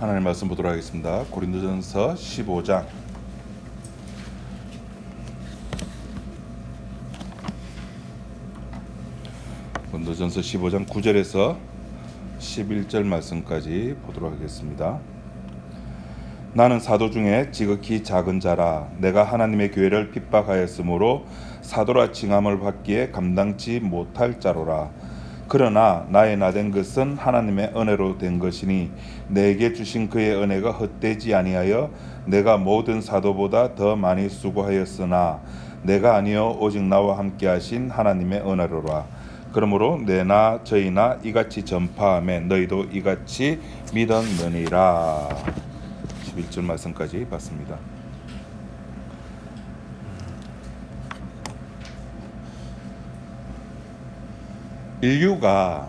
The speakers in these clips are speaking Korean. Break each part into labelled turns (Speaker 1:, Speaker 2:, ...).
Speaker 1: 하나님 말씀 보도록 하겠습니다. 고린도전서 15장 고린도전서 15장 9절에서 11절 말씀까지 보도록 하겠습니다. 나는 사도 중에 지극히 작은 자라. 내가 하나님의 교회를 핍박하였으므로 사도라 칭함을 받기에 감당치 못할 자로라. 그러나 나의 나된 것은 하나님의 은혜로 된 것이니 내게 주신 그의 은혜가 헛되지 아니하여 내가 모든 사도보다 더 많이 수고하였으나 내가 아니요 오직 나와 함께 하신 하나님의 은혜로라. 그러므로 내나 저희나 이같이 전파하며 너희도 이같이 믿었느니라. 11절 말씀까지 봤습니다. 인류가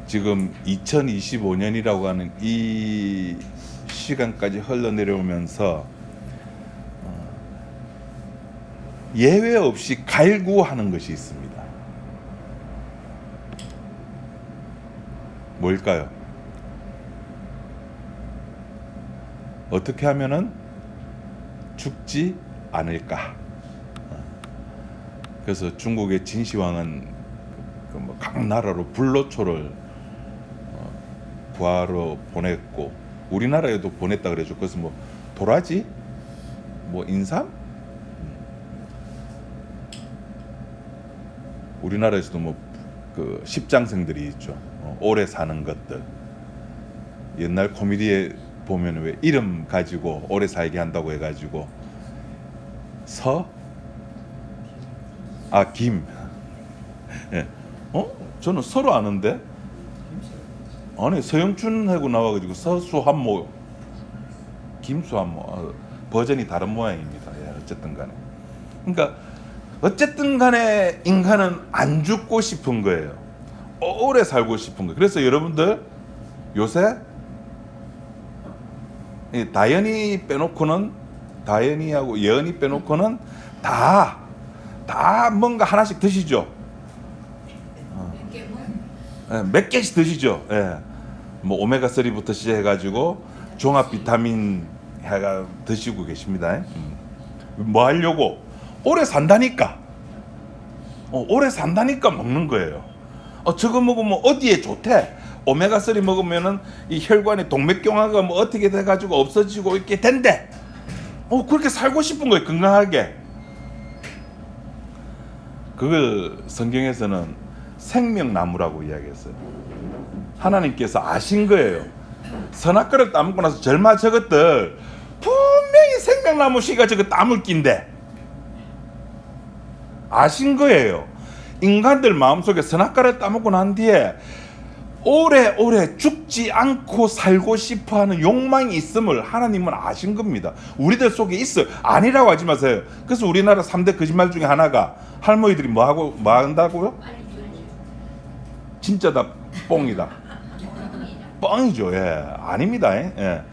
Speaker 1: 지금 2025년이라고 하는 이 시간까지 흘러내려오면서 예외 없이 갈구하는 것이 있습니다. 뭘까요? 어떻게 하면은 죽지 않을까? 그래서 중국의 진시황은 각 나라로 불로초를 구하러 보냈고 우리나라에도 보냈다 그래죠. 그래서 뭐 도라지, 뭐 인삼, 우리나라에서도 뭐 그 십장생들이 있죠. 오래 사는 것들. 옛날 코미디에 보면 왜 이름 가지고 오래 살게 한다고 해가지고 김. 예. 저는 서로 아는데. 아니 서영춘하고 나와가지고 서수한모, 김수한모 버전이 다른 모양입니다. 예, 어쨌든 간에. 그러니까 어쨌든 간에 인간은 안 죽고 싶은 거예요. 오래 살고 싶은 거예요. 그래서 여러분들 요새 다현이 빼놓고는 다현이하고 예언이 빼놓고는 다 뭔가 하나씩 드시죠. 몇 개씩 드시죠. 예. 뭐 오메가 3부터 시작해가지고 종합 비타민 해가 드시고 계십니다. 뭐 하려고? 오래 산다니까. 오래 산다니까 먹는 거예요. 저거 먹으면 어디에 좋대? 오메가 3 먹으면은 이 혈관의 동맥경화가 뭐 어떻게 돼가지고 없어지고 이렇게 된대. 그렇게 살고 싶은 거예요. 건강하게. 그걸 성경에서는 생명나무라고 이야기했어요. 하나님께서 아신 거예요. 선악과를 따먹고 나서 절마 저것들 분명히 생명나무 씨가 저거 따물 낀데 아신 거예요. 인간들 마음속에 선악과를 따먹고 난 뒤에 오래오래 죽지 않고 살고 싶어하는 욕망이 있음을 하나님은 아신 겁니다. 우리들 속에 있어요. 아니라고 하지 마세요. 그래서 우리나라 3대 거짓말 중에 하나가 할머니들이 뭐 한다고요? 진짜다, 뻥이다. 뻥이죠. 예, 아닙니다. 예.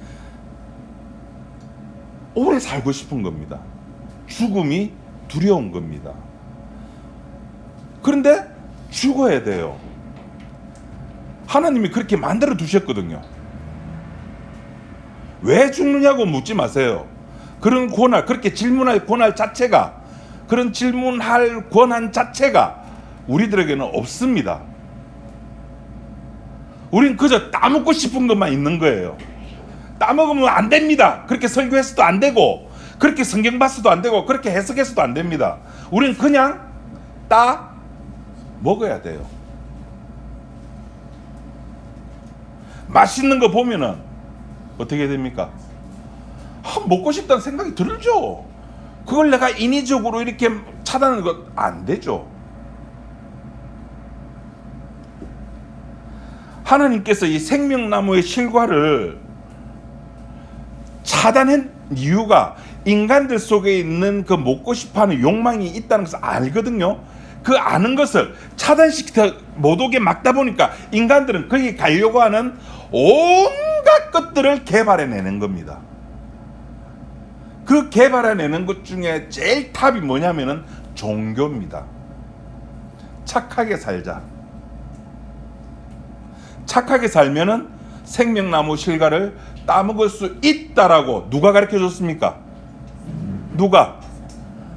Speaker 1: 오래 살고 싶은 겁니다. 죽음이 두려운 겁니다. 그런데 죽어야 돼요. 하나님이 그렇게 만들어 두셨거든요. 왜 죽느냐고 묻지 마세요. 그런 권한, 그렇게 질문할 권한 자체가, 그런 질문할 권한 자체가 우리들에게는 없습니다. 우린 그저 따먹고 싶은 것만 있는 거예요. 따먹으면 안 됩니다. 그렇게 설교해서도 안 되고, 그렇게 성경 봤어도 안 되고, 그렇게 해석해서도 안 됩니다. 우린 그냥 따 먹어야 돼요. 맛있는 거 보면은 어떻게 됩니까? 먹고 싶다는 생각이 들죠. 그걸 내가 인위적으로 이렇게 차단하는 건 안 되죠. 하나님께서 이 생명나무의 실과를 차단한 이유가 인간들 속에 있는 그 먹고 싶어하는 욕망이 있다는 것을 알거든요. 그 아는 것을 차단시켜 못 오게 막다 보니까 인간들은 거기 가려고 하는 온갖 것들을 개발해내는 겁니다. 그 개발해내는 것 중에 제일 탑이 뭐냐면은 종교입니다. 착하게 살자. 착하게 살면은 생명나무 실과를 따먹을 수 있다라고 누가 가르쳐 줬습니까? 누가?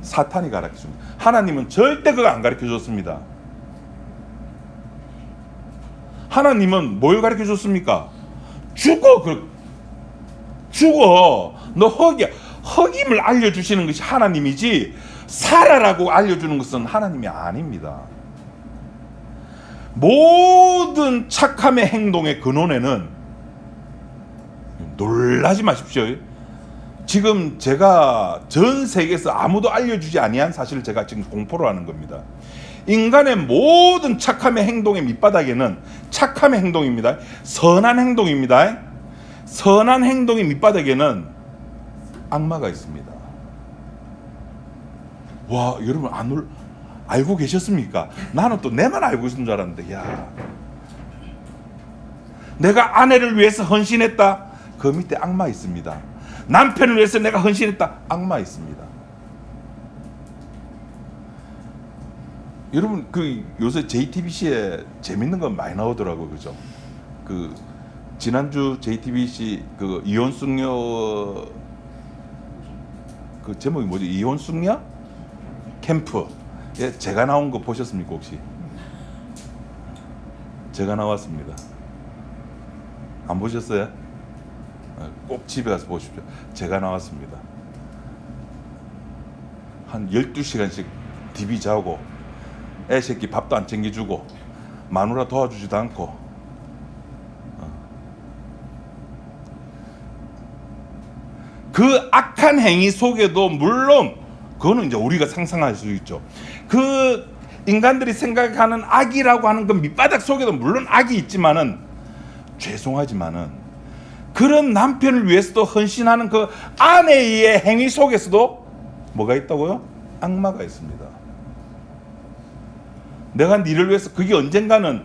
Speaker 1: 사탄이 가르쳐 줍니다. 하나님은 절대 그거 안 가르쳐 줬습니다. 하나님은 뭘 가르쳐 줬습니까? 죽어. 죽어. 너 허김을 알려주시는 것이 하나님이지 살아라고 알려주는 것은 하나님이 아닙니다. 모든 착함의 행동의 근원에는, 놀라지 마십시오. 지금 제가 전 세계에서 아무도 알려주지 아니한 사실을 제가 지금 공포를 하는 겁니다. 인간의 모든 착함의 행동의 밑바닥에는, 착함의 행동입니다. 선한 행동입니다. 선한 행동의 밑바닥에는 악마가 있습니다. 와, 여러분 알고 계셨습니까? 나는 또 내만 알고 있는 줄 알았는데, 야, 내가 아내를 위해서 헌신했다. 그 밑에 악마 있습니다. 남편을 위해서 내가 헌신했다. 악마 있습니다. 여러분, 요새 JTBC에 재밌는 건 많이 나오더라고요, 그죠? 지난주 JTBC 이혼숙녀 제목이 뭐지? 이혼숙녀 캠프. 예, 제가 나온 거 보셨습니까 혹시? 제가 나왔습니다. 안 보셨어요? 꼭 집에 가서 보십시오. 제가 나왔습니다. 한 12시간씩 디비 자고 애 새끼 밥도 안 챙겨주고 마누라 도와주지도 않고 그 악한 행위 속에도, 물론 그거는 이제 우리가 상상할 수 있죠. 그 인간들이 생각하는 악이라고 하는 그 밑바닥 속에도 물론 악이 있지만은, 죄송하지만은 그런 남편을 위해서도 헌신하는 그 아내의 행위 속에서도 뭐가 있다고요? 악마가 있습니다. 내가 니를 위해서, 그게 언젠가는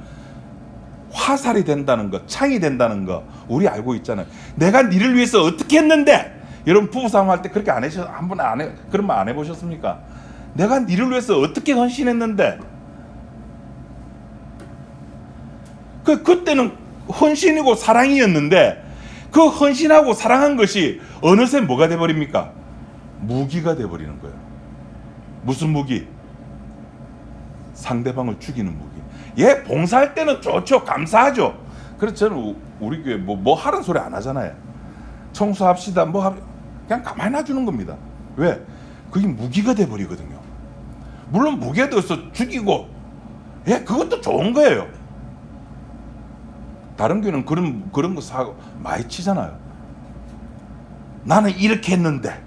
Speaker 1: 화살이 된다는 거, 창이 된다는 거 우리 알고 있잖아요. 내가 니를 위해서 어떻게 했는데, 여러분 부부싸움 할 때 그렇게 그런 말 안 해보셨습니까? 내가 니를 위해서 어떻게 헌신했는데, 그때는 헌신이고 사랑이었는데, 그 헌신하고 사랑한 것이 어느새 뭐가 돼버립니까? 무기가 돼버리는 거예요. 무슨 무기? 상대방을 죽이는 무기. 예, 봉사할 때는 좋죠. 감사하죠. 그래서 저는 우리 교회 뭐 하라는 소리 안 하잖아요. 청소합시다. 그냥 가만히 놔주는 겁니다. 왜? 그게 무기가 돼버리거든요. 물론 무기가 돼서 죽이고, 예, 그것도 좋은 거예요. 다른 교회는 그런 거 사고 많이 치잖아요. 나는 이렇게 했는데.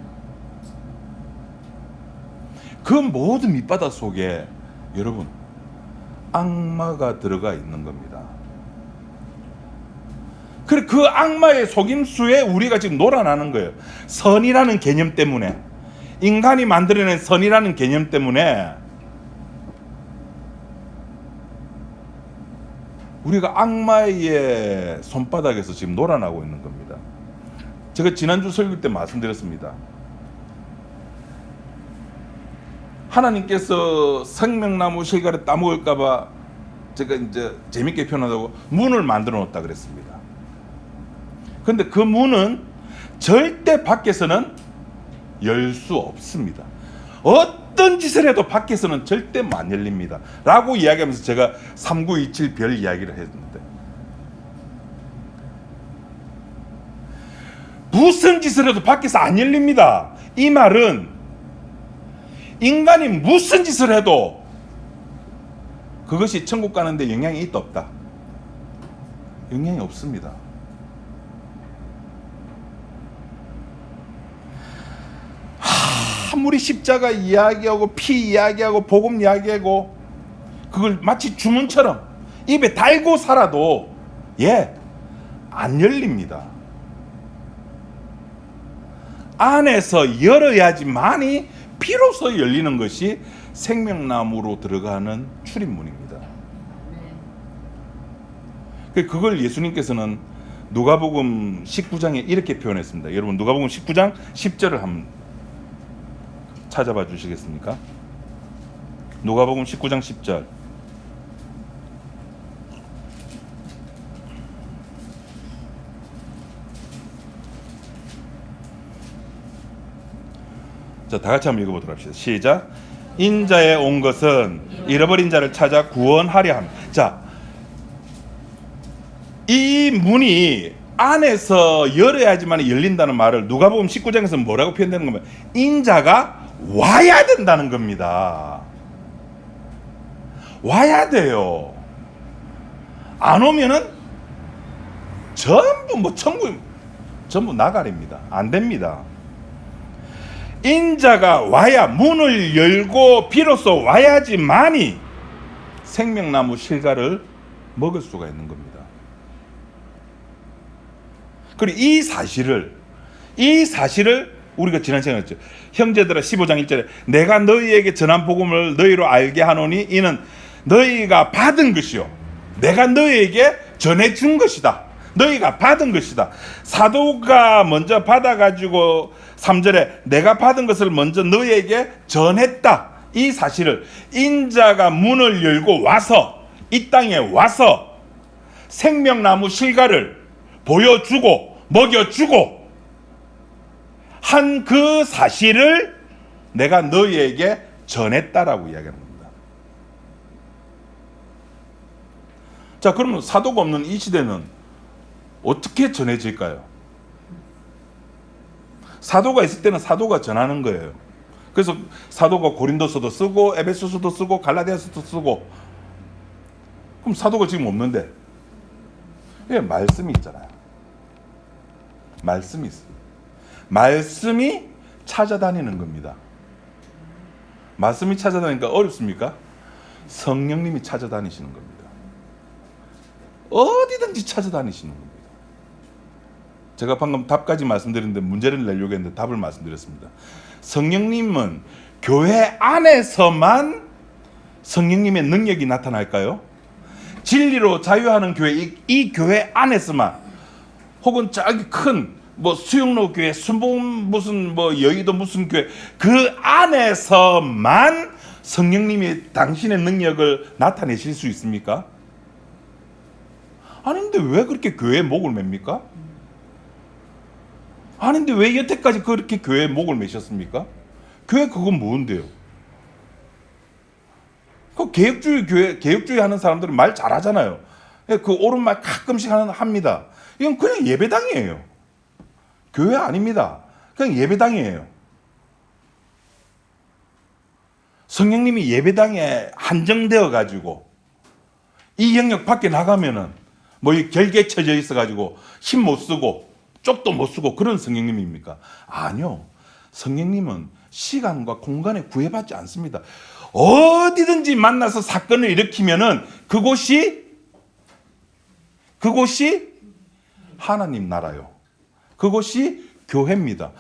Speaker 1: 그 모든 밑바닥 속에 여러분 악마가 들어가 있는 겁니다. 그래, 그 악마의 속임수에 우리가 지금 놀아나는 거예요. 선이라는 개념 때문에, 인간이 만들어낸 선이라는 개념 때문에 우리가 악마의 손바닥에서 지금 놀아나고 있는 겁니다. 제가 지난주 설교 때 말씀드렸습니다. 하나님께서 생명나무 실과를 따먹을까봐 제가 이제 재밌게 표현하다고 문을 만들어 놓았다 그랬습니다. 근데 그 문은 절대 밖에서는 열 수 없습니다. 어떤 짓을 해도 밖에서는 절대 안 열립니다. 라고 이야기하면서 제가 3927 별 이야기를 했는데, 무슨 짓을 해도 밖에서 안 열립니다. 이 말은 인간이 무슨 짓을 해도 그것이 천국 가는데 영향이 있다 없다? 영향이 없습니다. 아무리 십자가 이야기하고 피 이야기하고 복음 이야기하고 그걸 마치 주문처럼 입에 달고 살아도 안 열립니다. 안에서 열어야지만이 비로소 열리는 것이 생명나무로 들어가는 출입문입니다. 그걸 예수님께서는 누가복음 19장에 이렇게 표현했습니다. 여러분 누가복음 19장 10절을 한번 찾아봐 주시겠습니까? 누가복음 19장 10절. 자, 다 같이 한번 읽어보도록 합시다. 시작. 인자에 온 것은 잃어버린 자를 찾아 구원하려 함. 자, 이 문이 안에서 열어야지만 열린다는 말을 누가복음 19장에서 뭐라고 표현되는 거면 인자가 와야 된다는 겁니다. 와야 돼요. 안 오면은 전부 뭐 천국 전부 나가립니다. 안 됩니다. 인자가 와야, 문을 열고 비로소 와야지만이 생명나무 실과를 먹을 수가 있는 겁니다. 그리고 이 사실을 우리가 지난 시간에 했죠. 형제들아 15장 1절에 내가 너희에게 전한 복음을 너희로 알게 하노니 이는 너희가 받은 것이요 내가 너희에게 전해준 것이다. 너희가 받은 것이다. 사도가 먼저 받아가지고 3절에 내가 받은 것을 먼저 너희에게 전했다. 이 사실을 인자가 문을 열고 와서 이 땅에 와서 생명나무 실과를 보여주고 먹여주고 한 그 사실을 내가 너희에게 전했다라고 이야기하는 겁니다. 자, 그러면 사도가 없는 이 시대는 어떻게 전해질까요? 사도가 있을 때는 사도가 전하는 거예요. 그래서 사도가 고린도서도 쓰고 에베소서도 쓰고 갈라디아서도 쓰고. 그럼 사도가 지금 없는데 왜? 말씀이 있잖아요. 말씀이 있어요. 말씀이 찾아다니는 겁니다. 말씀이 찾아다니니까 어렵습니까? 성령님이 찾아다니시는 겁니다. 어디든지 찾아다니시는 겁니다. 제가 방금 답까지 말씀드렸는데 문제를 내려고 했는데 답을 말씀드렸습니다. 성령님은 교회 안에서만 성령님의 능력이 나타날까요? 진리로 자유하는 교회, 이 교회 안에서만, 혹은 저기 큰 뭐 수영로 교회, 순봉 무슨 뭐 여의도 무슨 교회, 그 안에서만 성령님이 당신의 능력을 나타내실 수 있습니까? 아닌데 왜 그렇게 교회에 목을 맵니까? 아닌데 왜 여태까지 그렇게 교회에 목을 매셨습니까? 교회 그건 뭔데요? 그 개혁주의 하는 사람들은 말 잘하잖아요. 그 옳은 말 가끔씩 합니다. 이건 그냥 예배당이에요. 교회 아닙니다. 그냥 예배당이에요. 성령님이 예배당에 한정되어 가지고 이 영역 밖에 나가면은 뭐 결계 쳐져 있어 가지고 힘 못 쓰고 쪽도 못 쓰고 그런 성령님입니까? 아니요. 성령님은 시간과 공간에 구애받지 않습니다. 어디든지 만나서 사건을 일으키면은 그곳이 하나님 나라요. 그곳이 교회입니다.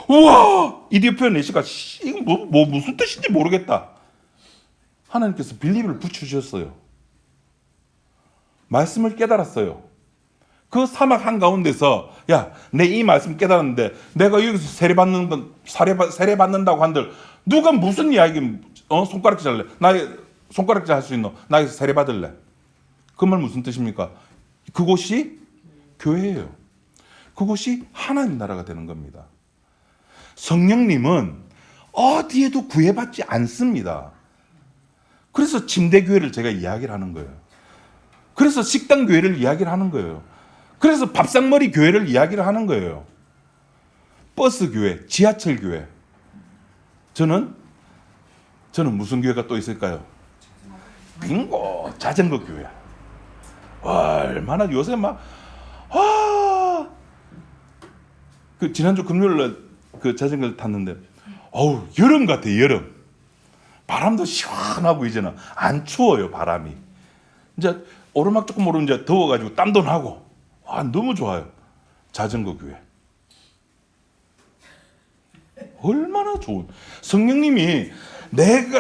Speaker 1: 우와! 이디오피아 내시가 이거 뭐 무슨 뜻인지 모르겠다. 하나님께서 빌립을 붙여주셨어요. 말씀을 깨달았어요. 그 사막 한가운데서 야, 내 이 말씀 깨달았는데 내가 여기서 세례받는다고 한들 누가 무슨 이야기 손가락질 할래? 나 손가락질 할 수 있노? 나 여기서 세례받을래? 그 말 무슨 뜻입니까? 그곳이 교회예요. 그곳이 하나님 나라가 되는 겁니다. 성령님은 어디에도 구애받지 않습니다. 그래서 침대교회를 제가 이야기를 하는 거예요. 그래서 식당교회를 이야기를 하는 거예요. 그래서 밥상머리 교회를 이야기를 하는 거예요. 버스교회, 지하철교회. 저는 무슨 교회가 또 있을까요? 빙고, 자전거 교회. 얼마나 요새 그 지난주 금요일날 그 자전거를 탔는데, 여름 같아, 여름. 바람도 시원하고 이제는 안 추워요, 바람이. 이제 오르막 조금 오르면 이제 더워가지고 땀도 나고, 너무 좋아요. 자전거 교회. 얼마나 좋은.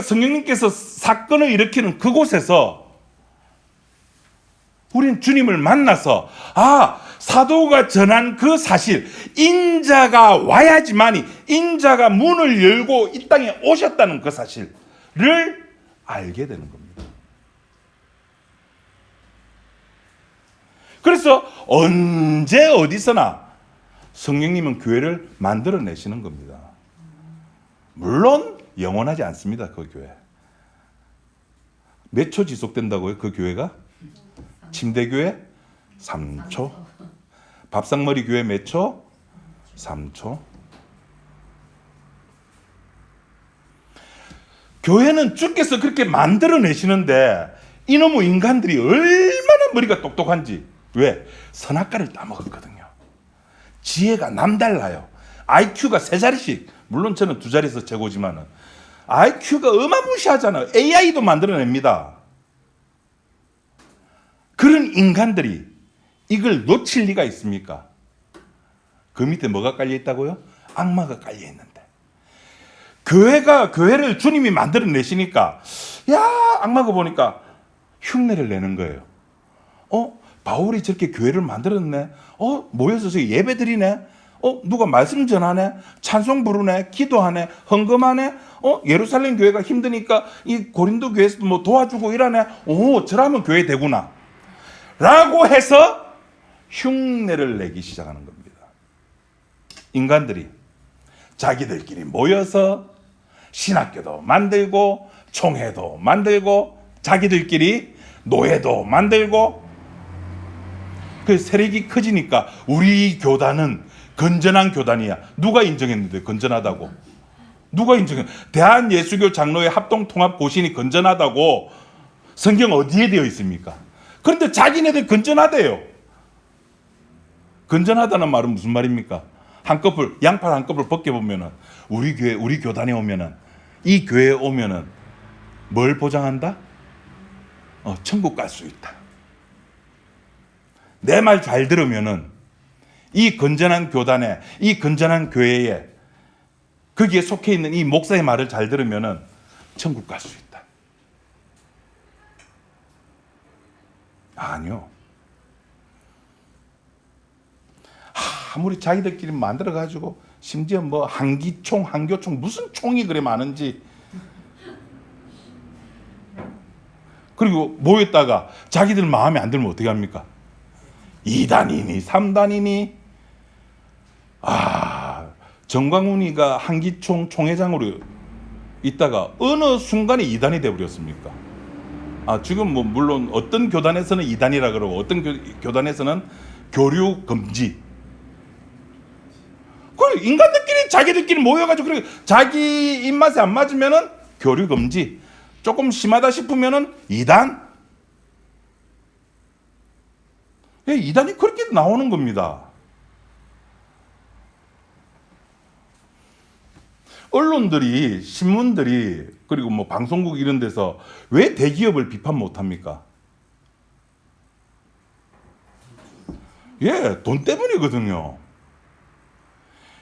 Speaker 1: 성령님께서 사건을 일으키는 그곳에서 우리는 주님을 만나서 사도가 전한 그 사실, 인자가 와야지만이, 인자가 문을 열고 이 땅에 오셨다는 그 사실을 알게 되는 겁니다. 그래서 언제 어디서나 성령님은 교회를 만들어내시는 겁니다. 물론 영원하지 않습니다. 그 교회. 몇 초 지속된다고요? 그 교회가? 침대교회? 3초. 밥상머리 교회 몇 초? 3초. 교회는 주께서 그렇게 만들어내시는데 이놈의 인간들이 얼마나 머리가 똑똑한지. 왜? 선악과를 따먹었거든요. 지혜가 남달라요. IQ가 3자리씩. 물론 저는 2자리에서 최고지만은 IQ가 어마무시하잖아요. AI도 만들어냅니다. 그런 인간들이 이걸 놓칠 리가 있습니까? 그 밑에 뭐가 깔려 있다고요? 악마가 깔려 있는데. 교회를 주님이 만들어내시니까, 야, 악마가 보니까 흉내를 내는 거예요. 바울이 저렇게 교회를 만들었네? 모여서 저기 예배 드리네? 누가 말씀 전하네? 찬송 부르네? 기도하네? 헌금하네? 예루살렘 교회가 힘드니까 이 고린도 교회에서도 뭐 도와주고 이러네? 저라면 교회 되구나. 라고 해서 흉내를 내기 시작하는 겁니다. 인간들이 자기들끼리 모여서 신학교도 만들고 총회도 만들고 자기들끼리 노예도 만들고 그 세력이 커지니까 우리 교단은 건전한 교단이야. 누가 인정했는데 건전하다고? 누가 인정해? 대한예수교 장로회 합동통합고신이 건전하다고 성경 어디에 되어 있습니까? 그런데 자기네들 건전하대요. 건전하다는 말은 무슨 말입니까? 한꺼풀 양팔 한꺼풀 벗겨보면은 우리 교회 우리 교단에 오면은 이 교회에 오면은 뭘 보장한다? 천국 갈 수 있다. 내 말 잘 들으면은 이 건전한 교단에 이 건전한 교회에 거기에 속해 있는 이 목사의 말을 잘 들으면은 천국 갈 수 있다. 아니요. 아무리 자기들끼리 만들어가지고 심지어 뭐 한기총, 한교총 무슨 총이 그래 많은지 그리고 모였다가 자기들 마음에 안 들면 어떻게 합니까? 2단이니 3단이니 정광훈이가 한기총 총회장으로 있다가 어느 순간에 2단이 되어버렸습니까? 지금 뭐 물론 어떤 교단에서는 2단이라 그러고 어떤 교단에서는 교류 금지. 그 인간들끼리 자기들끼리 모여가지고 그래 자기 입맛에 안 맞으면은 교류 금지. 조금 심하다 싶으면은 2단. 2단이 그렇게 나오는 겁니다. 언론들이 신문들이 그리고 뭐 방송국 이런 데서 왜 대기업을 비판 못합니까? 돈 때문이거든요.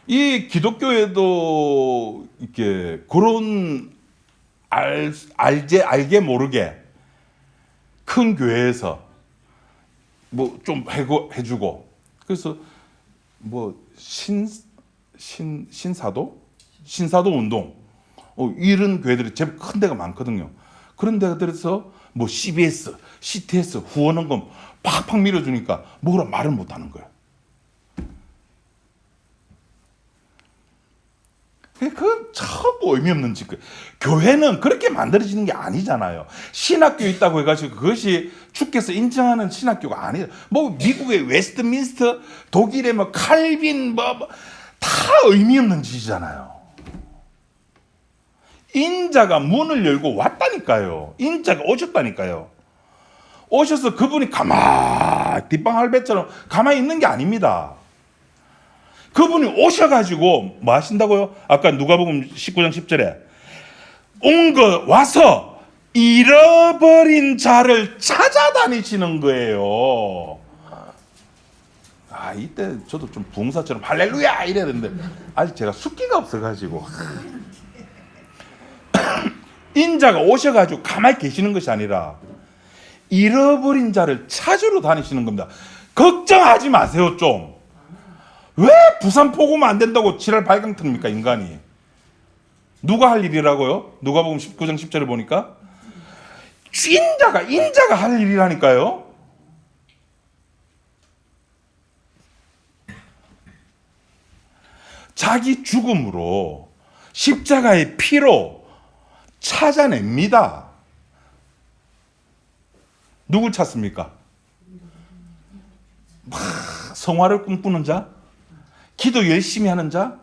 Speaker 1: 이 기독교에도 이렇게 그런 알게 모르게 큰 교회에서 뭐 좀 해주고 그래서 뭐 신사도 운동 이런 교회들이 제법 큰 데가 많거든요. 그런 데들에서 뭐 CBS, CTS 후원원금 팍팍 밀어주니까 뭐라 말을 못하는 거예요. 그건 참 의미 없는 짓. 교회는 그렇게 만들어지는 게 아니잖아요. 신학교 있다고 해가지고 그것이 주께서 인정하는 신학교가 아니에요. 뭐 미국의 웨스트민스터, 독일의 뭐 칼빈 다 의미 없는 짓이잖아요. 인자가 문을 열고 왔다니까요. 인자가 오셨다니까요. 오셔서 그분이 뒷방 할배처럼 가만히 있는 게 아닙니다. 그분이 오셔가지고 뭐 하신다고요? 아까 누가복음 19장 10절에 와서 잃어버린 자를 찾아다니시는 거예요. 이때 저도 좀 부흥사처럼 할렐루야 이래야 되는데 아직 제가 숫기가 없어가지고 인자가 오셔가지고 가만히 계시는 것이 아니라 잃어버린 자를 찾으러 다니시는 겁니다. 걱정하지 마세요 좀. 왜 부산 포고면 안 된다고 지랄 발광 틉니까 인간이? 누가 할 일이라고요? 누가복음 19장 10절을 보니까 인자가 할 일이라니까요. 자기 죽음으로 십자가의 피로 찾아냅니다. 누굴 찾습니까? 성화를 꿈꾸는 자, 기도 열심히 하는 자,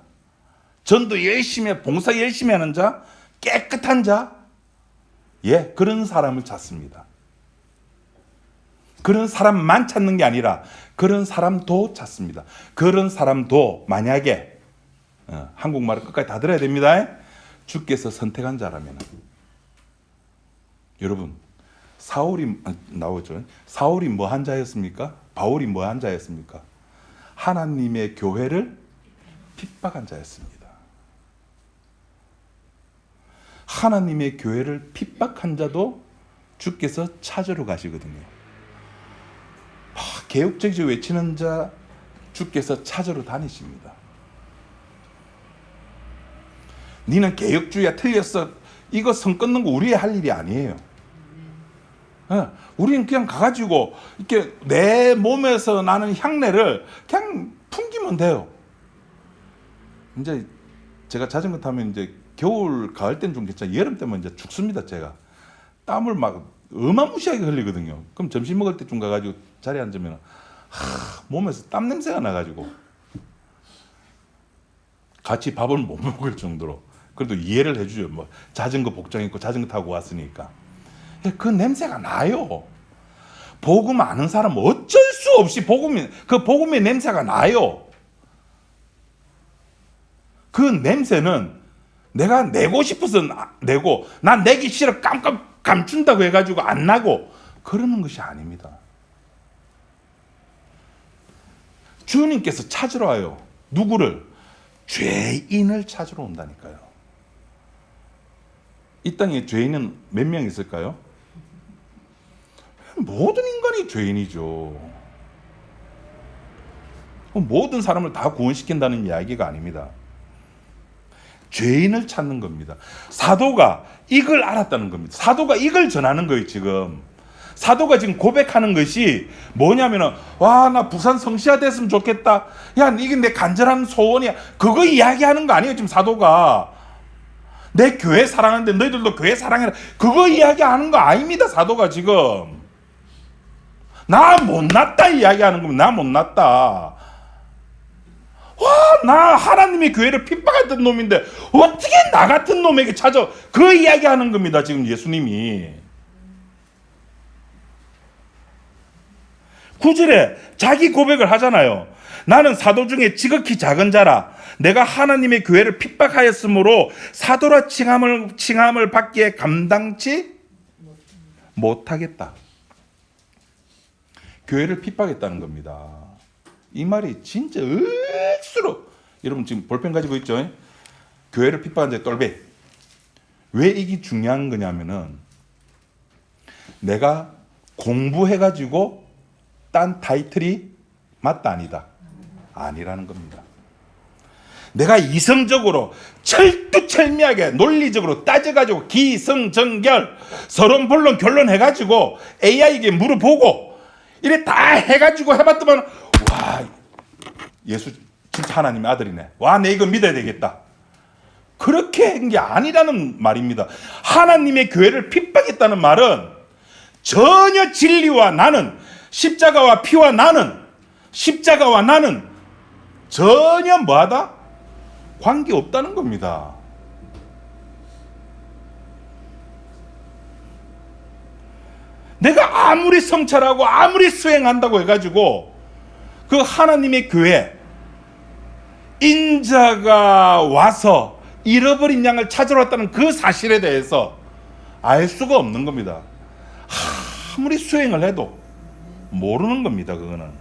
Speaker 1: 전도 열심히 해, 봉사 열심히 하는 자, 깨끗한 자, 예, 그런 사람을 찾습니다. 그런 사람만 찾는 게 아니라 그런 사람도 찾습니다. 그런 사람도 만약에 한국말을 끝까지 다 들어야 됩니다. 주께서 선택한 자라면, 여러분, 사울이 나오죠. 사울이 뭐 한 자였습니까? 바울이 뭐 한 자였습니까? 하나님의 교회를 핍박한 자였습니다. 하나님의 교회를 핍박한 자도 주께서 찾으러 가시거든요. 개혁적이지 외치는 자 주께서 찾으러 다니십니다. 니는 개혁주의야, 틀렸어, 이거 선 끊는 거 우리의 할 일이 아니에요. 우리는 그냥 가가지고 이렇게 내 몸에서 나는 향내를 그냥 풍기면 돼요. 이제 제가 자전거 타면 이제 겨울, 가을 때는 좀 괜찮아요. 여름 때면 이제 죽습니다. 제가 땀을 막 어마무시하게 흘리거든요. 그럼 점심 먹을 때쯤 가가지고 자리에 앉으면 몸에서 땀 냄새가 나가지고 같이 밥을 못 먹을 정도로. 그래도 이해를 해주죠. 뭐 자전거 복장 입고 자전거 타고 왔으니까. 그 냄새가 나요. 복음 아는 사람은 어쩔 수 없이 그 복음의 냄새가 나요. 그 냄새는 내가 내고 싶어서 내고, 난 내기 싫어 깜깜 감춘다고 해가지고 안 나고 그러는 것이 아닙니다. 주님께서 찾으러 와요. 누구를? 죄인을 찾으러 온다니까요. 이 땅에 죄인은 몇 명 있을까요? 모든 인간이 죄인이죠. 모든 사람을 다 구원시킨다는 이야기가 아닙니다. 죄인을 찾는 겁니다. 사도가 이걸 알았다는 겁니다. 사도가 이걸 전하는 거예요. 지금 사도가 지금 고백하는 것이 뭐냐면은, 와, 나 부산 성시아 됐으면 좋겠다, 야, 이게 내 간절한 소원이야, 그거 이야기하는 거 아니에요. 지금 사도가 내 교회 사랑하는데 너희들도 교회 사랑해라, 그거 이야기하는 거 아닙니다. 사도가 지금 나 못났다 이야기하는 겁니다. 나 못났다. 와, 나 하나님의 교회를 핍박했던 놈인데 어떻게 나 같은 놈에게 찾아, 그 이야기하는 겁니다. 지금 예수님이 9절에 자기 고백을 하잖아요. 나는 사도 중에 지극히 작은 자라. 내가 하나님의 교회를 핍박하였으므로 사도라 칭함을 받기에 감당치 못하겠다. 교회를 핍박했다는 겁니다. 이 말이 진짜 억수로, 여러분 지금 볼펜 가지고 있죠? 교회를 핍박한 자의 똘배. 왜 이게 중요한 거냐면은, 내가 공부해가지고 딴 타이틀이 맞다 아니다? 아니라는 겁니다. 내가 이성적으로 철두철미하게 논리적으로 따져가지고 기성정결 서론 본론 결론 해가지고 AI에게 물어보고 이래 다 해가지고 해봤더만, 와, 예수 진짜 하나님의 아들이네, 와, 내 이거 믿어야 되겠다, 그렇게 한 게 아니라는 말입니다. 하나님의 교회를 핍박했다는 말은 전혀 진리와 나는, 십자가와 피와 나는, 십자가와 나는 전혀 뭐하다? 관계없다는 겁니다. 내가 아무리 성찰하고 아무리 수행한다고 해가지고 그 하나님의 교회 인자가 와서 잃어버린 양을 찾으러 왔다는 그 사실에 대해서 알 수가 없는 겁니다. 아무리 수행을 해도 모르는 겁니다. 그거는.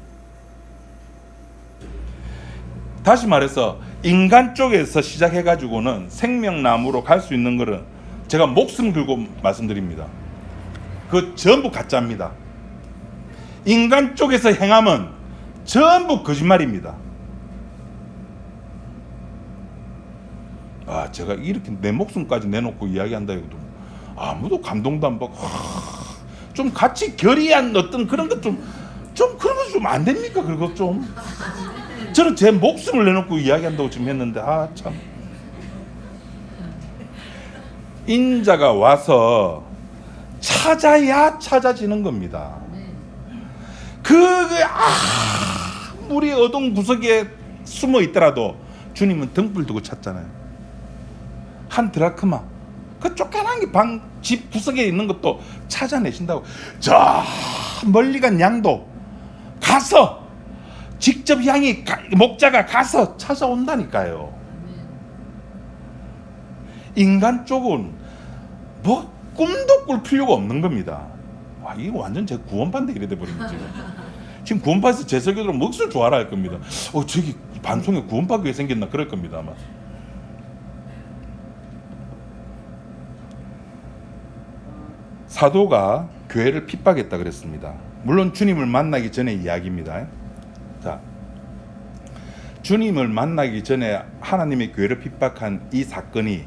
Speaker 1: 다시 말해서 인간 쪽에서 시작해가지고는 생명나무로 갈 수 있는 거는 제가 목숨 걸고 말씀드립니다. 그 전부 가짜입니다. 인간 쪽에서 행함은 전부 거짓말입니다. 아, 제가 이렇게 내 목숨까지 내놓고 이야기한다 해도 아무도 감동도 안 받고, 좀 같이 결의한 어떤 그런 것 좀 그런 거 좀 안 됩니까? 그거 좀. 저는 제 목숨을 내놓고 이야기한다고 지금 했는데, 아, 참. 인자가 와서 찾아야 찾아지는 겁니다. 아무리 어둠 구석에 숨어 있더라도 주님은 등불 두고 찾잖아요. 한 드라크마, 그 쫓겨난 게 집 구석에 있는 것도 찾아내신다고. 저 멀리 간 양도 가서 직접 목자가 가서 찾아온다니까요. 인간 쪽은 뭐 꿈도 꿀 필요가 없는 겁니다. 와, 이거 완전 제 구원반대 이래 돼버립니다. 지금 구원파에서 제 설교들은 넋을 좋아라 할 겁니다. 저기 방송에 구원파 교회 생겼나 그럴 겁니다 아마. 사도가 교회를 핍박했다 그랬습니다. 물론 주님을 만나기 전에 이야기입니다. 자, 주님을 만나기 전에 하나님의 교회를 핍박한 이 사건이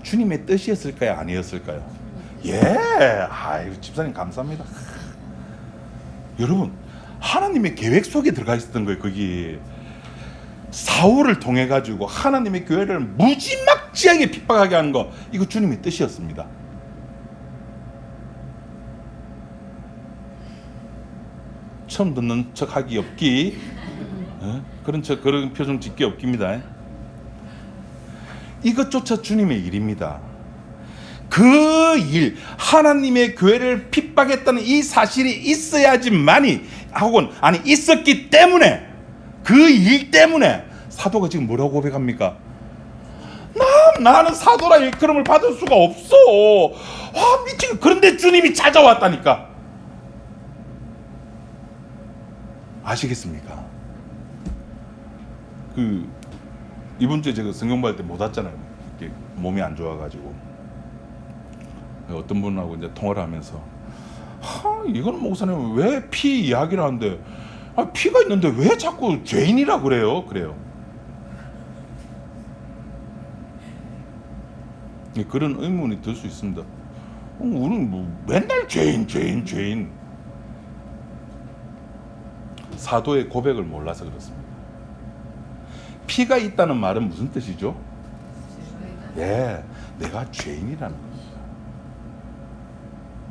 Speaker 1: 주님의 뜻이었을까요? 아니었을까요? 예, 아유 집사님 감사합니다. 여러분, 하나님의 계획 속에 들어가 있었던 거예요. 거기 사울을 통해 가지고 하나님의 교회를 무지막지하게 핍박하게 하는 거, 이거 주님의 뜻이었습니다. 처음 듣는 척 하기 없기, 그런 표정 짓기 없깁니다. 이것조차 주님의 일입니다. 그 일, 하나님의 교회를 핍박했다는 이 사실이 있어야지만이, 혹은 있었기 때문에, 그 일 때문에 사도가 지금 뭐라고 고백합니까? 나는 사도라 일컬음을 받을 수가 없어. 와, 미치겠. 그런데 주님이 찾아왔다니까. 아시겠습니까? 이번 주에 제가 성경 받을 때 못 왔잖아요. 몸이 안 좋아가지고. 어떤 분하고 이제 통화를 하면서, 이건 목사님 왜 피 이야기를 하는데, 피가 있는데 왜 자꾸 죄인이라 그래요? 그런 의문이 들 수 있습니다. 우리는 뭐 맨날 죄인. 사도의 고백을 몰라서 그렇습니다. 피가 있다는 말은 무슨 뜻이죠? 예, 내가 죄인이라는 겁니다.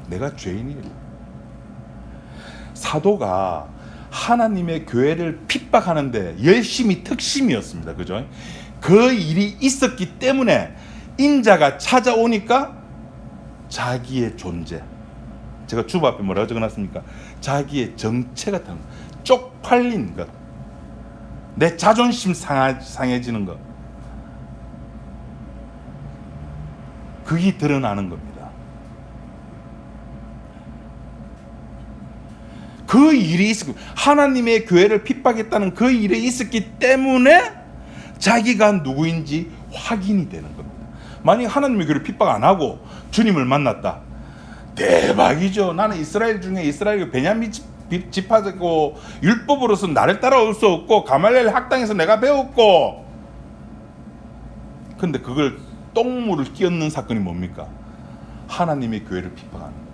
Speaker 1: 내가 죄인이에요. 사도가 하나님의 교회를 핍박하는데 열심히 특심이었습니다. 그죠? 그 일이 있었기 때문에 인자가 찾아오니까 자기의 존재, 제가 주보 앞에 뭐라고 적어놨습니까? 자기의 정체 같은 것, 쪽팔린 것, 내 자존심 상해지는 것, 그게 드러나는 겁니다. 그 일이 있었고, 하나님의 교회를 핍박했다는 그 일이 있었기 때문에 자기가 누구인지 확인이 되는 겁니다. 만약 하나님의 교회를 핍박 안 하고 주님을 만났다, 대박이죠. 나는 이스라엘 중에 이스라엘 베냐민 지파고 율법으로서 나를 따라올 수 없고 가말리엘 학당에서 내가 배웠고, 근데 그걸 똥물을 끼얹는 사건이 뭡니까? 하나님의 교회를 핍박하는 거예요.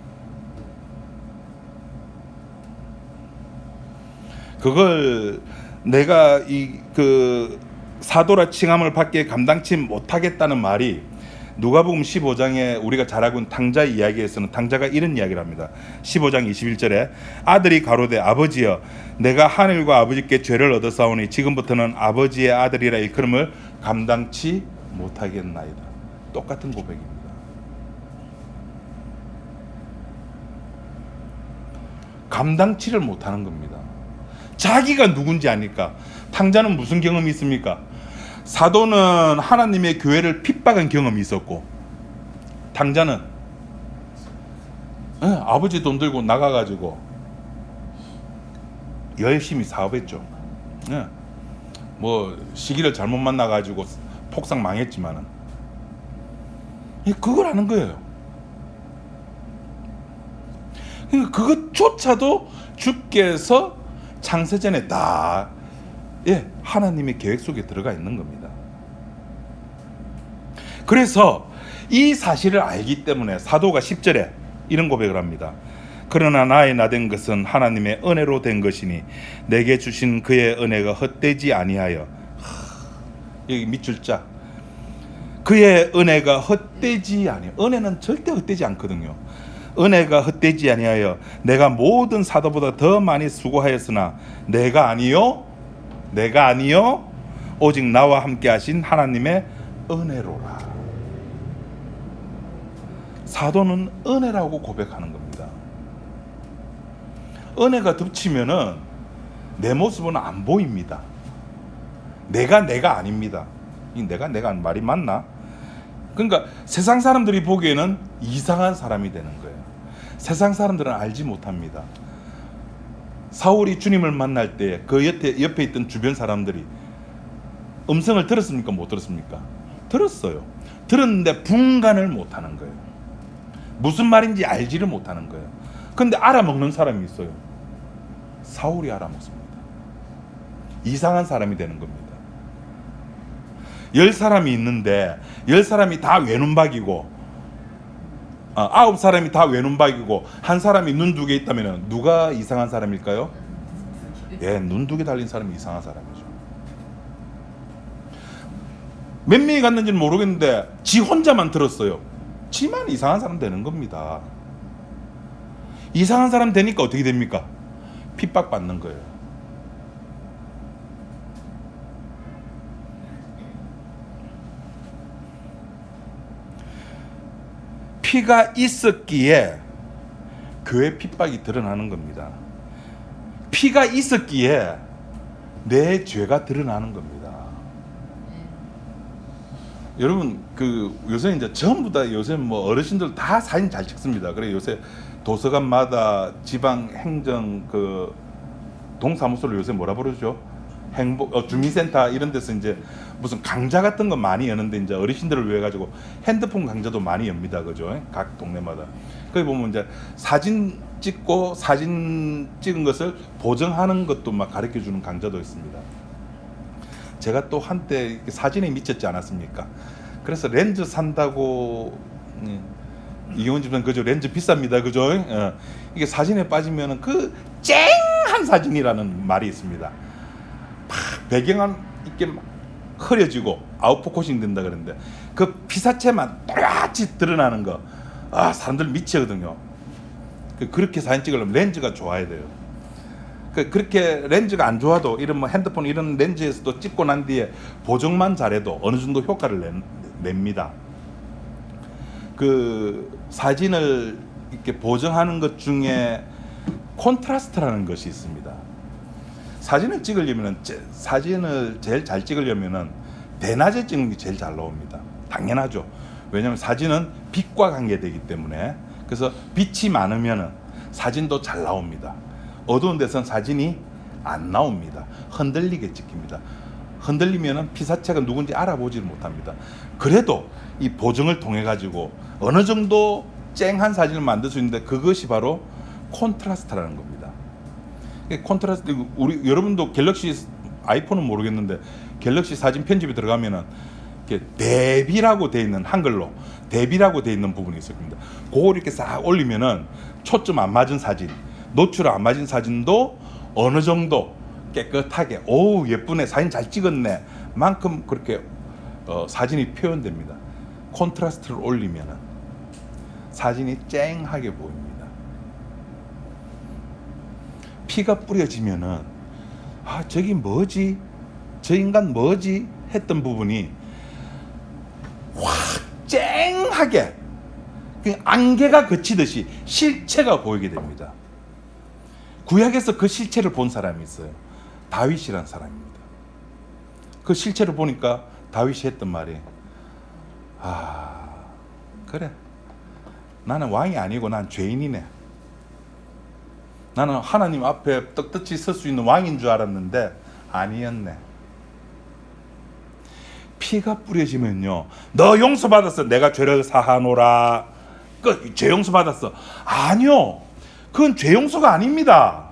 Speaker 1: 그걸 내가 사도라 칭함을 받기에 감당치 못하겠다는 말이 누가복음 15장에 우리가 잘 알고 있는 탕자 이야기에서는 탕자가 이런 이야기를 합니다. 15장 21절에 아들이 가로되 아버지여 내가 하늘과 아버지께 죄를 얻어사오니 지금부터는 아버지의 아들이라 일컬음을 감당치 못하겠나이다. 똑같은 고백입니다. 감당치를 못하는 겁니다. 자기가 누군지 아니까. 탕자는 무슨 경험이 있습니까? 사도는 하나님의 교회를 핍박한 경험이 있었고, 탕자는 아버지 돈 들고 나가가지고 열심히 사업했죠. 뭐 시기를 잘못 만나가지고 폭삭 망했지만은 그걸 하는 거예요. 그것조차도 주께서 창세전에 다 하나님의 계획 속에 들어가 있는 겁니다. 그래서 이 사실을 알기 때문에 사도가 10절에 이런 고백을 합니다. 그러나 나의 나된 것은 하나님의 은혜로 된 것이니 내게 주신 그의 은혜가 헛되지 아니하여. 여기 밑줄 자. 그의 은혜가 헛되지 아니요. 은혜는 절대 헛되지 않거든요. 은혜가 헛되지 아니하여 내가 모든 사도보다 더 많이 수고하였으나 내가 아니요 오직 나와 함께 하신 하나님의 은혜로라. 사도는 은혜라고 고백하는 겁니다. 은혜가 덮치면은 내 모습은 안 보입니다. 내가 아닙니다. 이 내가 말이 맞나? 그러니까 세상 사람들이 보기에는 이상한 사람이 되는 거예요. 세상 사람들은 알지 못합니다. 사울이 주님을 만날 때 그 옆에 있던 주변 사람들이 음성을 들었습니까? 못 들었습니까? 들었어요. 들었는데 분간을 못하는 거예요. 무슨 말인지 알지를 못하는 거예요. 근데 알아먹는 사람이 있어요. 사울이 알아먹습니다. 이상한 사람이 되는 겁니다. 10사람이 있는데 10사람이 다 외눈박이고 9사람이 다 외눈박이고 한 사람이 눈 2개 있다면 누가 이상한 사람일까요? 예, 눈 2개 달린 사람이 이상한 사람이죠. 몇 명이 갔는지는 모르겠는데 지 혼자만 들었어요. 지만 이상한 사람 되는 겁니다. 이상한 사람 되니까 어떻게 됩니까? 핍박받는 거예요. 피가 있었기에 교회 핍박이 드러나는 겁니다. 피가 있었기에 내 죄가 드러나는 겁니다. 여러분 요새 이제 전부 다 요새 뭐 어르신들 다 사진 잘 찍습니다. 그래 요새 도서관마다 지방 행정 동사무소를 요새 뭐라 부르죠? 주민센터 이런 데서 이제 무슨 강좌 같은 거 많이 여는데 이제 어르신들을 위해 가지고 핸드폰 강좌도 많이 엽니다. 그죠? 각 동네마다. 거기 보면 이제 사진 찍고 사진 찍은 것을 보정하는 것도 막 가르쳐 주는 강좌도 있습니다. 제가 또 한때 사진에 미쳤지 않았습니까? 그래서 렌즈 산다고 이혼 집은 그죠? 렌즈 비쌉니다. 그죠? 이게 사진에 빠지면은 그 쨍한 사진이라는 말이 있습니다. 배경은 이렇게 막 흐려지고 아웃포커싱 된다 그러는데 그 피사체만 또렷이 드러나는 거 사람들 미치거든요. 그렇게 사진 찍으려면 렌즈가 좋아야 돼요. 그렇게 렌즈가 안 좋아도 이런 뭐 핸드폰 이런 렌즈에서도 찍고 난 뒤에 보정만 잘해도 어느 정도 효과를 냅니다. 그 사진을 이렇게 보정하는 것 중에 콘트라스트라는 것이 있습니다. 사진을 찍으려면은 사진을 제일 잘 찍으려면은 대낮에 찍는 게 제일 잘 나옵니다. 당연하죠. 왜냐하면 사진은 빛과 관계되기 때문에. 그래서 빛이 많으면은 사진도 잘 나옵니다. 어두운 데선 사진이 안 나옵니다. 흔들리게 찍힙니다. 흔들리면은 피사체가 누군지 알아보지를 못합니다. 그래도 이 보정을 통해 가지고 어느 정도 쨍한 사진을 만들 수 있는데 그것이 바로 콘트라스트라는 겁니다. 콘트라스트 여러분도 갤럭시 아이폰은 모르겠는데 갤럭시 사진 편집에 들어가면은 이렇게 대비라고 돼 있는 한글로 대비라고 돼 있는 부분이 있을 겁니다. 그걸 이렇게 싹 올리면은 초점 안 맞은 사진, 노출 안 맞은 사진도 어느 정도 깨끗하게 오 예쁘네 사진 잘 찍었네 만큼 그렇게 사진이 표현됩니다. 콘트라스트를 올리면은 사진이 쨍하게 보입니다. 피가 뿌려지면은 저기 뭐지? 저 인간 뭐지? 했던 부분이 확 쨍하게 안개가 그치듯이 실체가 보이게 됩니다. 구약에서 그 실체를 본 사람이 있어요. 다윗이란 사람입니다. 그 실체를 보니까 다윗이 했던 말이 그래 나는 왕이 아니고 난 죄인이네. 나는 하나님 앞에 떡떡지 설 수 있는 왕인 줄 알았는데 아니었네. 피가 뿌려지면요 너 용서받았어 내가 죄를 사하노라 죄 용서받았어. 아니요 그건 죄 용서가 아닙니다.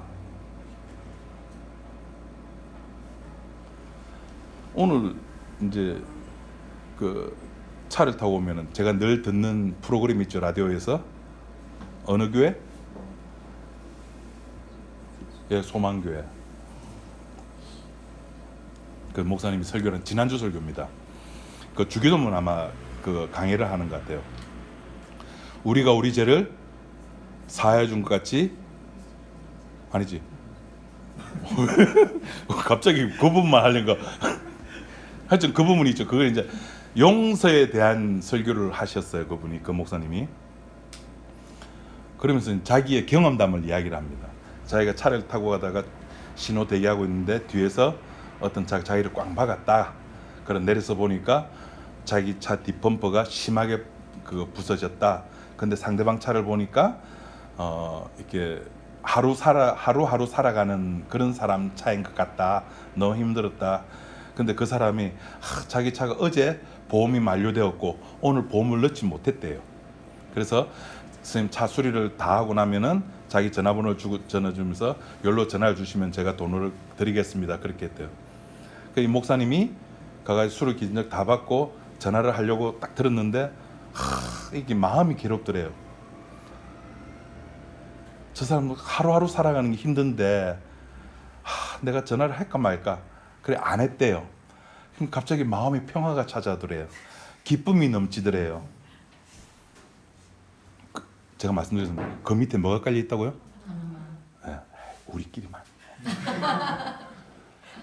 Speaker 1: 오늘 이제 그 차를 타고 오면은 제가 늘 듣는 프로그램 있죠. 라디오에서 어느 교회? 예, 소망교회. 그 목사님이 설교는 지난주 설교입니다. 그 주기도문 아마 그 강의를 하는 것 같아요. 우리가 우리 죄를 사하여 준 것 같이 아니지. 갑자기 그 부분만 하려는 거. 하여튼 그 부분이 있죠. 그걸 이제 용서에 대한 설교를 하셨어요. 그분이, 그 목사님이. 그러면서 자기의 경험담을 이야기를 합니다. 자기가 차를 타고 가다가 신호 대기하고 있는데 뒤에서 어떤 차가 자기를 꽝 박았다. 그래 내려서 보니까 자기 차 뒷범퍼가 심하게 그 부서졌다. 근데 상대방 차를 보니까 이렇게 하루하루 살아가는 그런 사람 차인 것 같다. 너무 힘들었다. 근데 그 사람이 자기 차가 어제 보험이 만료되었고 오늘 보험을 넣지 못했대요. 그래서 선생님 차 수리를 다 하고 나면은 자기 전화번호를 전화주면서 여기로 전화를 주시면 제가 돈을 드리겠습니다. 그렇게 했대요. 이 목사님이 가가지고 수리 기준적 다 받고 전화를 하려고 딱 들었는데 이게 마음이 괴롭더래요. 저 사람은 하루하루 살아가는 게 힘든데 내가 전화를 할까 말까 그래 안 했대요. 그럼 갑자기 마음의 평화가 찾아오더래요. 기쁨이 넘치더래요. 제가 말씀드렸습니다. 그 밑에 뭐가 깔려 있다고요? 네, 우리끼리만.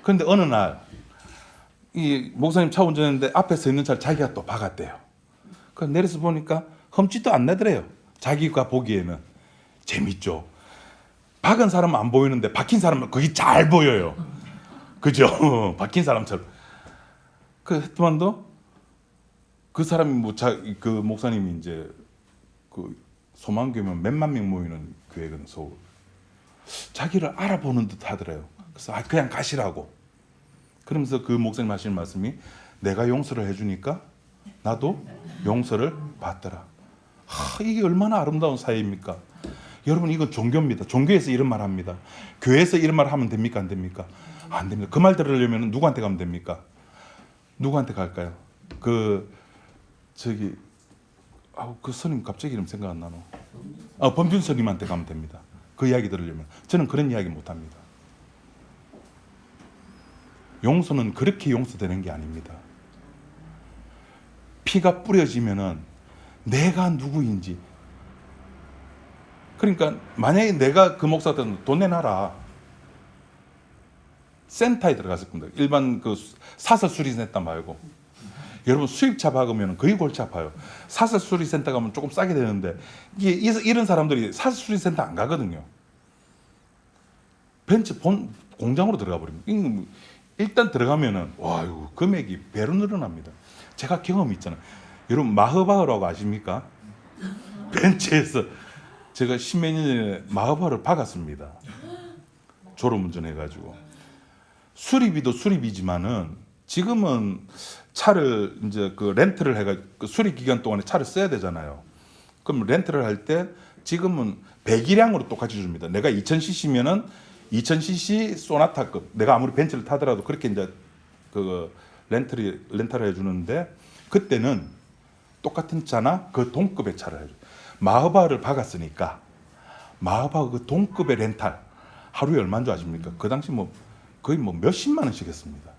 Speaker 1: 그런데 어느 날 이 목사님 차 운전했는데 앞에 서 있는 차를 자기가 또 박았대요. 그 내려서 보니까 흠집도 안 나더래요. 자기가 보기에는. 재밌죠. 박은 사람은 안 보이는데 박힌 사람은 그게 잘 보여요. 그죠? 박힌 사람처럼. 했더만도 그 사람이 그 목사님이 이제 그 소망교회면 몇만 명 모이는 교회거든, 서울. 자기를 알아보는 듯 하더래요. 그래서 그냥 가시라고. 그러면서 그 목사님 하시는 말씀이 내가 용서를 해주니까 나도 용서를 받더라. 이게 얼마나 아름다운 사회입니까? 여러분 이건 종교입니다. 종교에서 이런 말 합니다. 교회에서 이런 말 하면 됩니까? 안 됩니까? 안 됩니다. 그 말 들으려면 누구한테 가면 됩니까? 누구한테 갈까요? 그 스님 갑자기 이름 생각 안 나노. 범준 스님한테 가면 됩니다. 그 이야기 들으려면. 저는 그런 이야기 못 합니다. 용서는 그렇게 용서되는 게 아닙니다. 피가 뿌려지면은 내가 누구인지. 그러니까 만약에 내가 그 목사한테 돈 내놔라. 센터에 들어갔을 겁니다. 일반 그 사설 수리센터 말고. 여러분 수입차 박으면 거의 골치 아파요. 사설 수리센터 가면 조금 싸게 되는데 이런 사람들이 사설 수리센터 안 가거든요. 벤츠 본 공장으로 들어가 버립니다. 일단 들어가면은 와, 이거 금액이 배로 늘어납니다. 제가 경험이 있잖아요. 여러분 마흐바흐라고 아십니까? 벤츠에서 제가 십몇 년 전에 마흐바흐를 박았습니다. 졸음운전 해가지고. 수리비도 수리비지만은 지금은 차를 이제 그 렌트를 해가지고 그 수리 기간 동안에 차를 써야 되잖아요. 그럼 렌트를 할 때 지금은 배기량으로 똑같이 줍니다. 내가 2000cc면은 2000cc 소나타급. 내가 아무리 벤츠를 타더라도 그렇게 이제 그 렌탈을 해주는데 그때는 똑같은 차나 그 동급의 차를 해줘. 마흐바흐를 박았으니까 마흐바흐 그 동급의 렌탈 하루에 얼마인 줄 아십니까? 그 당시 거의 몇십만 원씩 했습니다.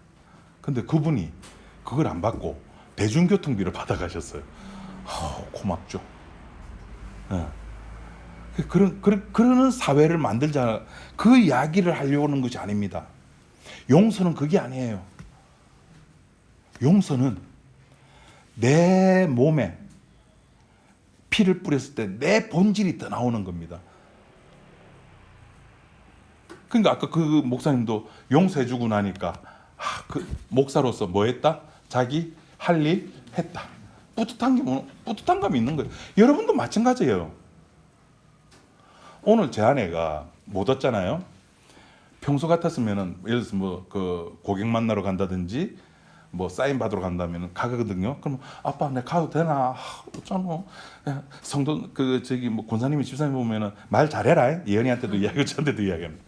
Speaker 1: 근데 그분이 그걸 안 받고 대중교통비를 받아가셨어요. 고맙죠. 네. 그러는 사회를 만들자. 그 이야기를 하려고 하는 것이 아닙니다. 용서는 그게 아니에요. 용서는 내 몸에 피를 뿌렸을 때 내 본질이 더 나오는 겁니다. 그러니까 아까 그 목사님도 용서해주고 나니까 그 목사로서 뭐 했다? 자기 할 일 했다. 뿌듯한 감이 있는 거예요. 여러분도 마찬가지예요. 오늘 제 아내가 못 왔잖아요. 평소 같았으면은 예를 들어서 그 고객 만나러 간다든지 사인 받으러 간다면 가거든요. 그럼 아빠 내가 가도 되나? 어쩌노? 성도 권사님이 집사님 보면은 말 잘해라. 예언이한테도 이야기하고 저한테도 이야기합니다.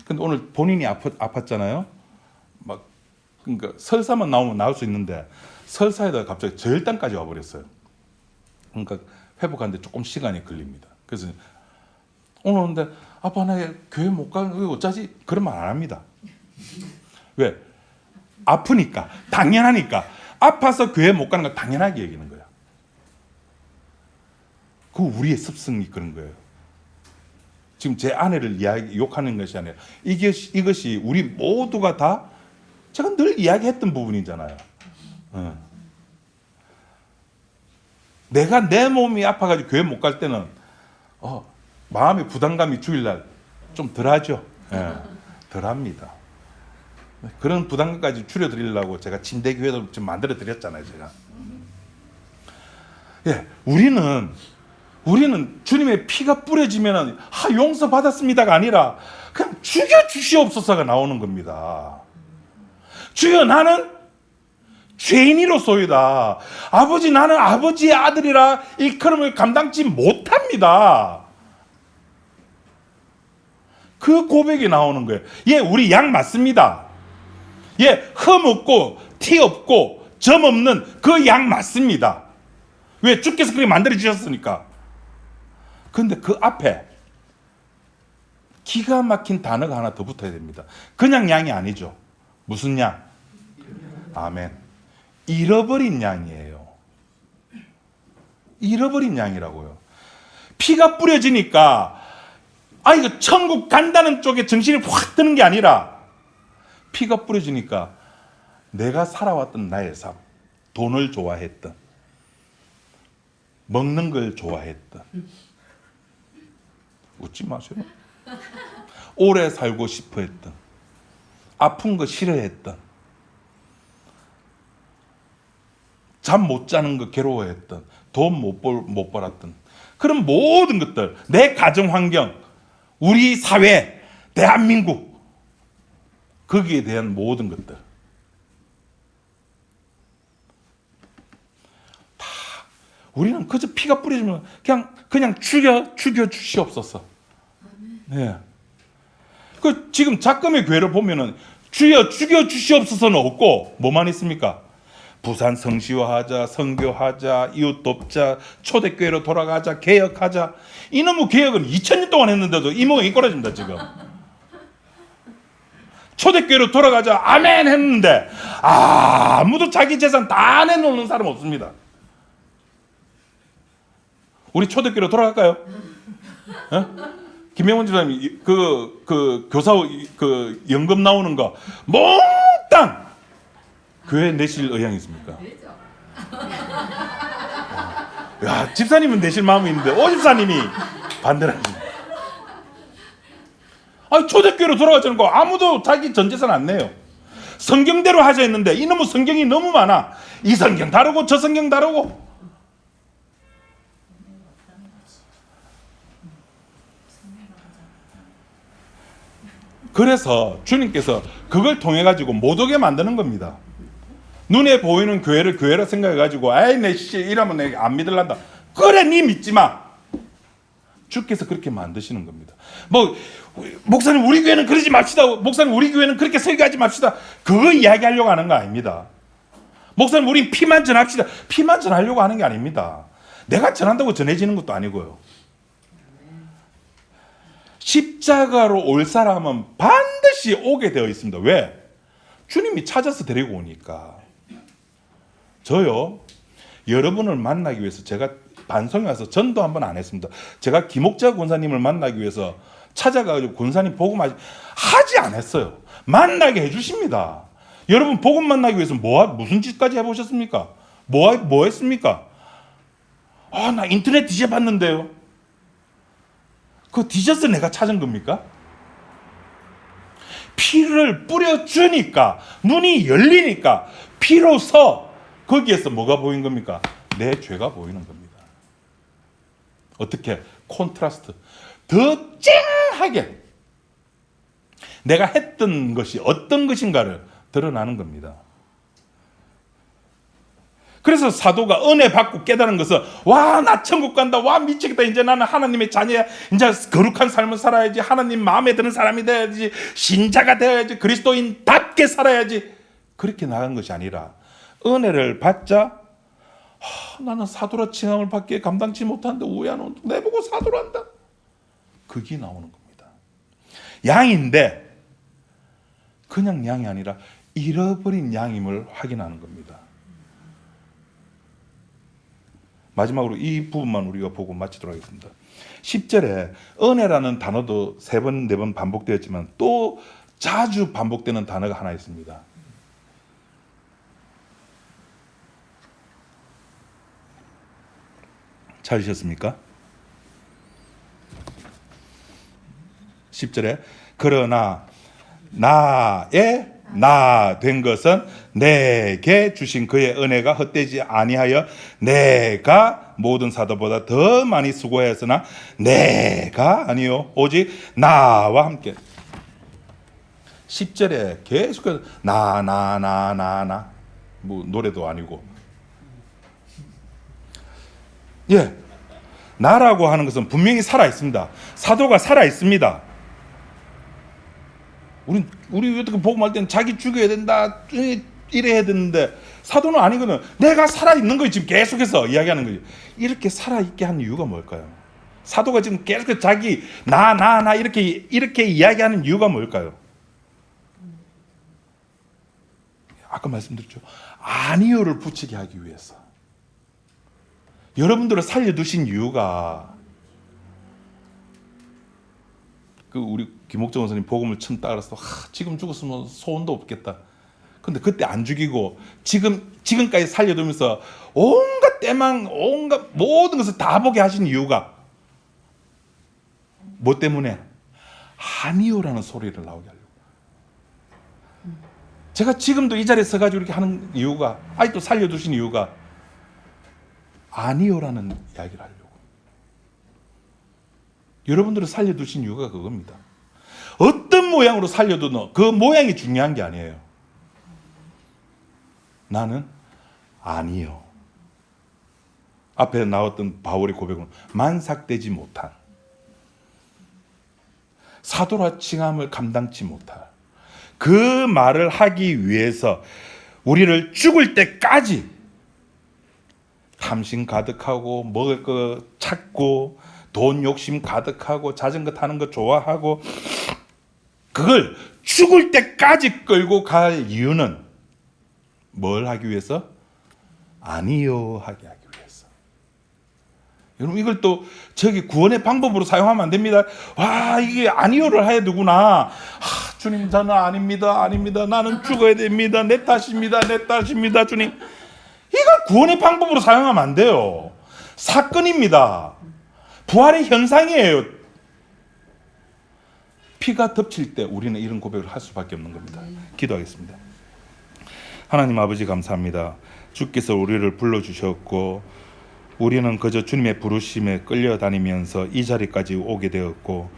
Speaker 1: 근데 오늘 본인이 아팠잖아요. 그러니까 설사만 나오면 나올 수 있는데 설사에다가 갑자기 저혈당까지 와버렸어요. 그러니까 회복하는데 조금 시간이 걸립니다. 그래서 오늘 오는데 아빠 나 교회 못 가. 어쩌지? 그런 말 안 합니다. 왜? 아프니까. 당연하니까. 아파서 교회 못 가는 건 당연하게 여기는 거야. 그 우리의 습성이 그런 거예요. 지금 제 아내를 욕하는 것이 아니라 이것이 우리 모두가 다 제가 늘 이야기했던 부분이잖아요. 내가 내 몸이 아파가지고 교회 못 갈 때는 마음의 부담감이 주일날 좀 덜하죠. 덜합니다. 그런 부담감까지 줄여드리려고 제가 침대 교회도 좀 만들어 드렸잖아요, 제가. 우리는 주님의 피가 뿌려지면 용서 받았습니다가 아니라 그냥 죽여 주시옵소서가 나오는 겁니다. 주여, 나는 죄인이로소이다. 아버지, 나는 아버지의 아들이라 일컬음을 감당치 못합니다. 그 고백이 나오는 거예요. 우리 양 맞습니다. 흠 없고 티 없고 점 없는 그 양 맞습니다. 왜? 주께서 그렇게 만들어 주셨으니까. 그런데 그 앞에 기가 막힌 단어가 하나 더 붙어야 됩니다. 그냥 양이 아니죠. 무슨 양? 아멘. 잃어버린 양이에요. 잃어버린 양이라고요. 피가 뿌려지니까 이거 천국 간다는 쪽에 정신이 확 드는 게 아니라 피가 뿌려지니까 내가 살아왔던 나의 삶, 돈을 좋아했던, 먹는 걸 좋아했던, 웃지 마세요. 오래 살고 싶어 했던, 아픈 거 싫어했던, 잠 못 자는 거 괴로워했던, 돈 못 벌었던 그런 모든 것들, 내 가정 환경, 우리 사회, 대한민국, 거기에 대한 모든 것들 다 우리는 그저 피가 뿌려지면 그냥 죽여 주시옵소서. 네. 지금 작금의 교회를 보면은 주여 죽여 주시옵소서는 없고 뭐만 있습니까? 부산 성시화하자, 선교하자, 이웃 돕자, 초대교회로 돌아가자, 개혁하자. 이놈의 개혁은 2000년 동안 했는데도 이목이 꼬라집니다, 지금. 초대교회로 돌아가자, 아멘 했는데 아무도 자기 재산 다 내놓는 사람 없습니다. 우리 초대교회로 돌아갈까요? 김명훈 집사님 그 교사 연금 나오는 거 몽땅 교회 내실 의향이 있습니까? 야, 집사님은 내실 마음이 있는데 오 집사님이 반대를 하십니다. 초대교회로 돌아가자는 거 아무도 자기 전 재산 안 내요. 성경대로 하자 했는데 이놈의 성경이 너무 많아. 이 성경 다르고 저 성경 다르고. 그래서 주님께서 그걸 통해 가지고 못 오게 만드는 겁니다. 눈에 보이는 교회를 교회라 생각해 가지고 이러면 내가 안 믿을란다. 그래, 니 믿지 마. 주께서 그렇게 만드시는 겁니다. 목사님 우리 교회는 그러지 맙시다. 목사님 우리 교회는 그렇게 설교하지 맙시다. 그거 이야기하려고 하는 거 아닙니다. 목사님 우리 피만 전합시다. 피만 전하려고 하는 게 아닙니다. 내가 전한다고 전해지는 것도 아니고요. 십자가로 올 사람은 반드시 오게 되어 있습니다. 왜? 주님이 찾아서 데리고 오니까. 저요, 여러분을 만나기 위해서 제가 반송에 와서 전도 한번 안 했습니다. 제가 김옥자 권사님을 만나기 위해서 찾아가지고 권사님 복음 하지 않았어요. 만나게 해주십니다. 여러분 복음 만나기 위해서 무슨 짓까지 해보셨습니까? 뭐 했습니까? 나 인터넷 뒤져봤는데요. 그 뒤져서 내가 찾은 겁니까? 피를 뿌려주니까, 눈이 열리니까, 피로서 거기에서 뭐가 보인 겁니까? 내 죄가 보이는 겁니다. 어떻게? 콘트라스트. 더 쨍하게 내가 했던 것이 어떤 것인가를 드러나는 겁니다. 그래서 사도가 은혜 받고 깨달은 것은 나 천국 간다. 미치겠다. 이제 나는 하나님의 자녀야. 이제 거룩한 삶을 살아야지. 하나님 마음에 드는 사람이 돼야지. 신자가 되어야지. 그리스도인답게 살아야지. 그렇게 나간 것이 아니라 은혜를 받자 나는 사도라 칭함을 받기에 감당치 못하는데 왜 안 온다. 내보고 사도란다. 그게 나오는 겁니다. 양인데 그냥 양이 아니라 잃어버린 양임을 확인하는 겁니다. 마지막으로 이 부분만 우리가 보고 마치도록 하겠습니다. 10절에 은혜라는 단어도 3번, 4번 반복되었지만 또 자주 반복되는 단어가 하나 있습니다. 찾으셨습니까? 10절에 그러나 나의 나 된 것은 내게 주신 그의 은혜가 헛되지 아니하여 내가 모든 사도보다 더 많이 수고하였으나 내가 아니요 오직 나와 함께. 10절에 계속해서 나 뭐 노래도 아니고 예, 나라고 하는 것은 분명히 살아 있습니다. 사도가 살아 있습니다. 우리 어떻게 복음할 때는 자기 죽여야 된다 이래야 되는데 사도는 아니거든. 내가 살아 있는 거예요. 지금 계속해서 이야기하는 거예요. 이렇게 살아 있게 한 이유가 뭘까요? 사도가 지금 계속 자기 나 이렇게 이야기하는 이유가 뭘까요? 아까 말씀드렸죠. 아니요를 붙이게 하기 위해서. 여러분들을 살려두신 이유가 그 우리 김옥정 선생님 복음을 처음 따라서 지금 죽었으면 소원도 없겠다. 근데 그때 안 죽이고 지금까지 살려두면서 온갖 때망 온갖 모든 것을 다 보게 하신 이유가 뭐 때문에? 아니요라는 소리를 나오게 하려고. 제가 지금도 이 자리에 서가지고 이렇게 하는 이유가 아직도 살려두신 이유가 아니요라는 이야기를 하려고. 여러분들을 살려두신 이유가 그겁니다. 어떤 모양으로 살려두는 그 모양이 중요한 게 아니에요. 나는 아니요. 앞에 나왔던 바울의 고백은 만삭되지 못한 사도라 칭함을 감당치 못할 그 말을 하기 위해서 우리를 죽을 때까지 탐심 가득하고 먹을 거 찾고 돈 욕심 가득하고 자전거 타는 거 좋아하고 그걸 죽을 때까지 끌고 갈 이유는 뭘 하기 위해서? 아니요 하게 하기 위해서. 여러분 이걸 또 저기 구원의 방법으로 사용하면 안 됩니다. 와 이게 아니요를 해야 되구나. 주님 저는 아닙니다. 나는 죽어야 됩니다. 내 탓입니다. 주님. 이걸 구원의 방법으로 사용하면 안 돼요. 사건입니다. 부활의 현상이에요. 피가 덮칠 때 우리는 이런 고백을 할 수밖에 없는 겁니다. 기도하겠습니다. 하나님 아버지 감사합니다. 주께서 우리를 불러주셨고 우리는 그저 주님의 부르심에 끌려다니면서 이 자리까지 오게 되었고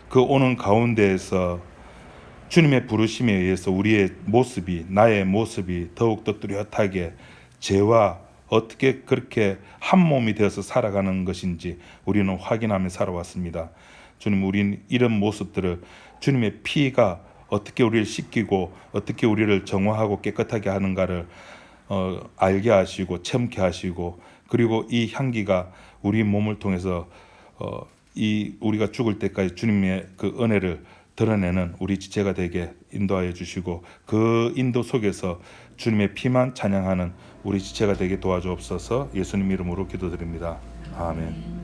Speaker 1: 그 오는 가운데에서 주님의 부르심에 의해서 우리의 모습이 나의 모습이 더욱더 뚜렷하게 죄와 어떻게 그렇게 한 몸이 되어서 살아가는 것인지 우리는 확인하며 살아왔습니다. 주님 우린 이런 모습들을 주님의 피가 어떻게 우리를 씻기고 어떻게 우리를 정화하고 깨끗하게 하는가를 알게 하시고 체험케 하시고 그리고 이 향기가 우리 몸을 통해서 이 우리가 죽을 때까지 주님의 그 은혜를 드러내는 우리 지체가 되게 인도하여 주시고 그 인도 속에서 주님의 피만 찬양하는 우리 지체가 되게 도와주옵소서. 예수님 이름으로 기도드립니다. 아멘.